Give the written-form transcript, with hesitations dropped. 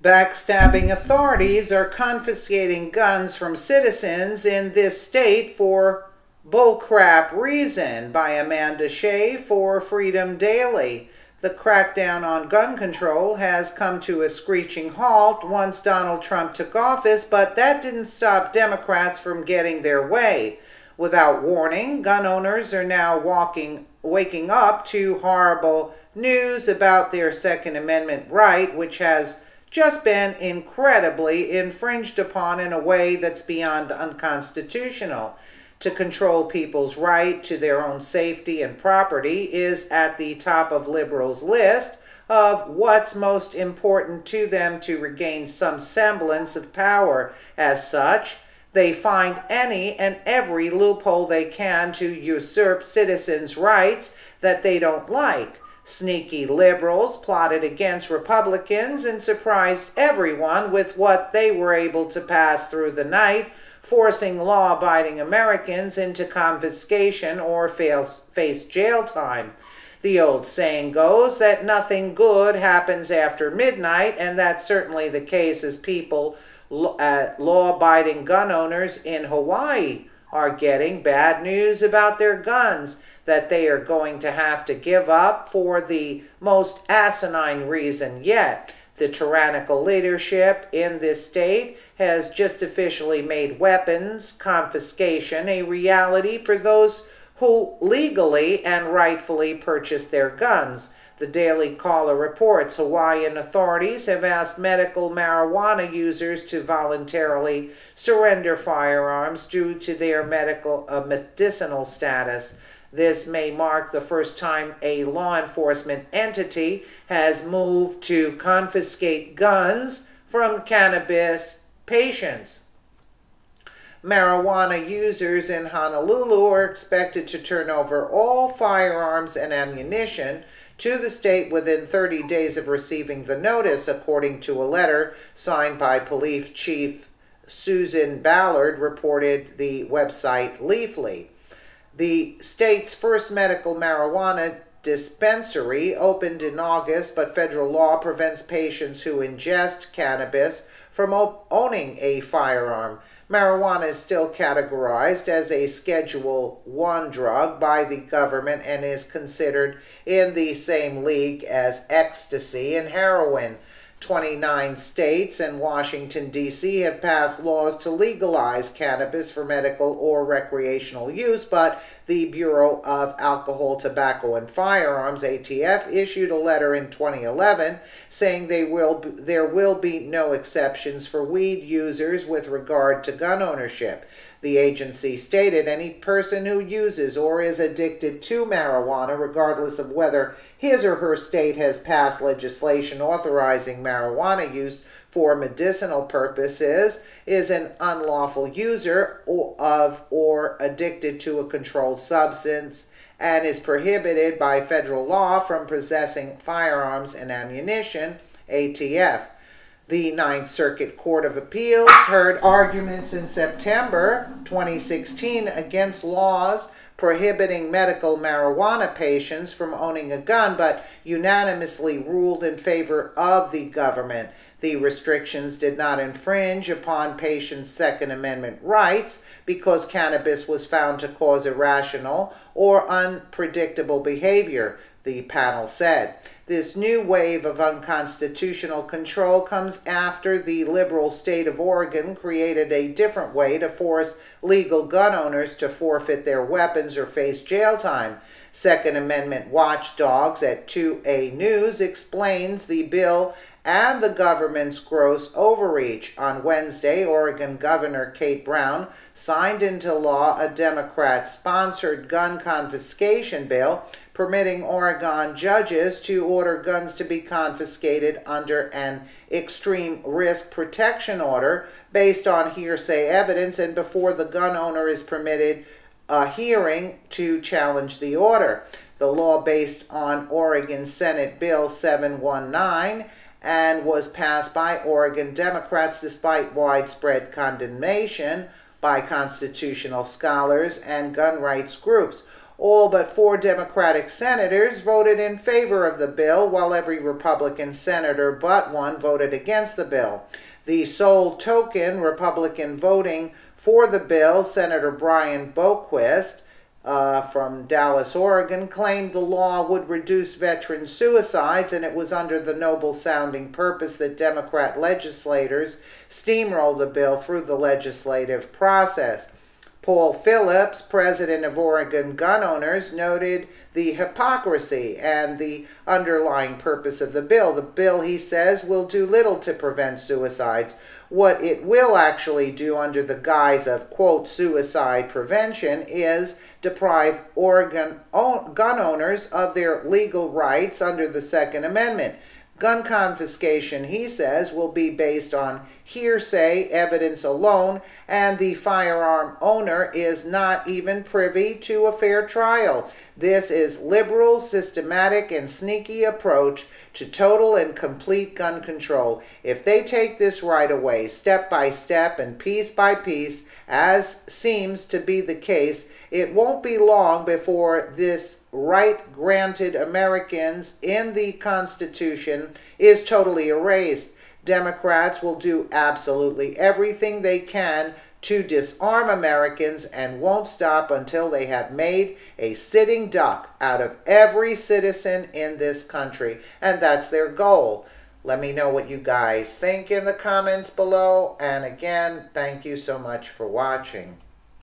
Backstabbing authorities are confiscating guns from citizens in this state for bullcrap reason, by Amanda Shea for Freedom Daily. The crackdown on gun control has come to a screeching halt once Donald Trump took office, but that didn't stop Democrats from getting their way. Without warning, gun owners are now waking up to horrible news about their Second Amendment right, which has just been incredibly infringed upon in a way that's beyond unconstitutional. To control people's right to their own safety and property is at the top of liberals' list of what's most important to them to regain some semblance of power. As such, they find any and every loophole they can to usurp citizens' rights that they don't like. Sneaky liberals plotted against Republicans and surprised everyone with what they were able to pass through the night, forcing law-abiding Americans into confiscation or face jail time. The old saying goes that nothing good happens after midnight, and that's certainly the case as law-abiding gun owners in Hawaii are getting bad news about their guns that they are going to have to give up for the most asinine reason yet. The tyrannical leadership in this state has just officially made weapons confiscation a reality for those who legally and rightfully purchased their guns. The Daily Caller reports Hawaiian authorities have asked medical marijuana users to voluntarily surrender firearms due to their medicinal status. This may mark the first time a law enforcement entity has moved to confiscate guns from cannabis patients. Marijuana users in Honolulu are expected to turn over all firearms and ammunition to the state within 30 days of receiving the notice, according to a letter signed by Police Chief Susan Ballard, reported the website Leafly. The state's first medical marijuana dispensary opened in August, but federal law prevents patients who ingest cannabis from owning a firearm. Marijuana is still categorized as a Schedule I drug by the government and is considered in the same league as ecstasy and heroin. 29 states and Washington, D.C. have passed laws to legalize cannabis for medical or recreational use, but the Bureau of Alcohol, Tobacco, and Firearms, ATF, issued a letter in 2011 saying there will be no exceptions for weed users with regard to gun ownership. The agency stated any person who uses or is addicted to marijuana, regardless of whether his or her state has passed legislation authorizing marijuana use for medicinal purposes, is an unlawful user or addicted to a controlled substance, and is prohibited by federal law from possessing firearms and ammunition, ATF. The Ninth Circuit Court of Appeals heard arguments in September 2016 against laws prohibiting medical marijuana patients from owning a gun, but unanimously ruled in favor of the government. The restrictions did not infringe upon patients' Second Amendment rights because cannabis was found to cause irrational or unpredictable behavior, the panel said. This new wave of unconstitutional control comes after the liberal state of Oregon created a different way to force legal gun owners to forfeit their weapons or face jail time. Second Amendment watchdogs at 2A News explains the bill and the government's gross overreach. On Wednesday, Oregon Governor Kate Brown signed into law a Democrat-sponsored gun confiscation bill permitting Oregon judges to order guns to be confiscated under an extreme risk protection order based on hearsay evidence and before the gun owner is permitted a hearing to challenge the order. The law based on Oregon Senate Bill 719 and was passed by Oregon Democrats despite widespread condemnation by constitutional scholars and gun rights groups. All but 4 Democratic senators voted in favor of the bill, while every Republican senator but one voted against the bill. The sole token Republican voting for the bill, Senator Brian Bogus, from Dallas, Oregon, claimed the law would reduce veteran suicides, and it was under the noble-sounding purpose that Democrat legislators steamrolled the bill through the legislative process. Paul Phillips, president of Oregon Gun Owners, noted the hypocrisy and the underlying purpose of the bill. The bill, he says, will do little to prevent suicides. What it will actually do under the guise of, quote, suicide prevention is deprive Oregon gun owners of their legal rights under the Second Amendment. Gun confiscation, he says, will be based on hearsay evidence alone, and the firearm owner is not even privy to a fair trial. This is liberal, systematic, and sneaky approach to total and complete gun control. If they take this right away, step by step and piece by piece, as seems to be the case, it won't be long before this right granted Americans in the Constitution is totally erased. Democrats will do absolutely everything they can to disarm Americans and won't stop until they have made a sitting duck out of every citizen in this country. And that's their goal. Let me know what you guys think in the comments below. And again, thank you so much for watching.